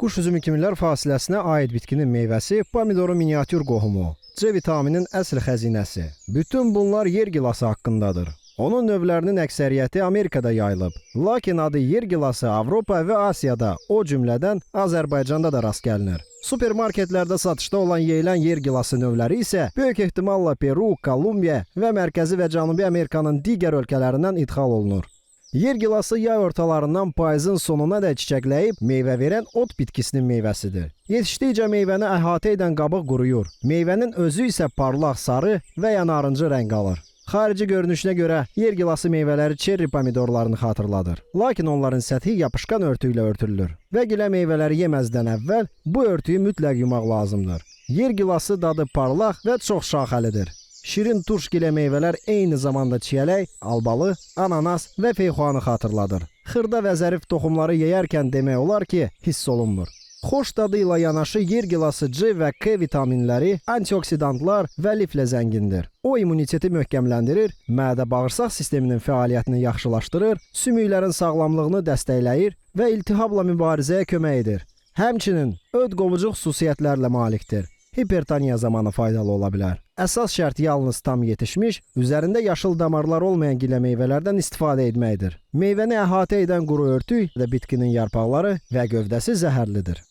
Quş üzümü kimilər fasiləsinə aid bitkinin meyvəsi pomidorun miniatür qohumu, C vitaminin əsl xəzinəsi. Bütün bunlar yer gilası haqqındadır. Onun növlərinin əksəriyyəti Amerikada yayılıb. Lakin adı yer gilası Avropa və Asiyada, o cümlədən Azərbaycanda da rast gəlinir. Supermarketlərdə satışda olan yeyilən yer gilası növləri isə böyük ehtimalla Peru, Kolumbiya və Mərkəzi və Cənubi Amerikanın digər ölkələrindən idxal olunur. Yer gilası yay ortalarından payızın sonuna da çiçəkləyib meyvə verən ot bitkisinin meyvəsidir. Yetişdikcə meyvəni əhatə edən qabıq quruyur. Meyvənin özü isə parlaq sarı və ya narıncı rəng alır. Xarici görünüşünə görə yer gilası meyvələri çerri pomidorlarını xatırladır. Lakin onların səthi yapışqan örtü ilə örtülür. Və gilə meyvələri yeməzdən əvvəl bu örtüyü mütləq yumaq lazımdır. Yer gilası dadı parlaq və çox şaxəlidir. Şirin turş gilə meyvələr eyni zamanda çiyələk, albalı, ananas və feyxuanı xatırladır. Xırda və zərif toxumları yeyərkən demək olar ki, hiss olunmur. Xoş dadı ilə yanaşı yer gilası C və K vitaminləri, antioksidantlar və liflə zəngindir. O immuniteti möhkəmləndirir, mədə-bağırsaq sisteminin fəaliyyətini yaxşılaşdırır, sümüklərin sağlamlığını dəstəkləyir və iltihabla mübarizəyə kömək edir. Həmçinin öd qovucu xüsusiyyətlərlə malikdir. Hipertoniya zamanı faydalı ola bilər. Əsas şərt yalnız tam yetişmiş, üzərində yaşıl damarlar olmayan gilə meyvələrdən istifadə etməkdir. Meyvəni əhatə edən quru örtük və bitkinin yarpaqları və gövdəsi zəhərlidir.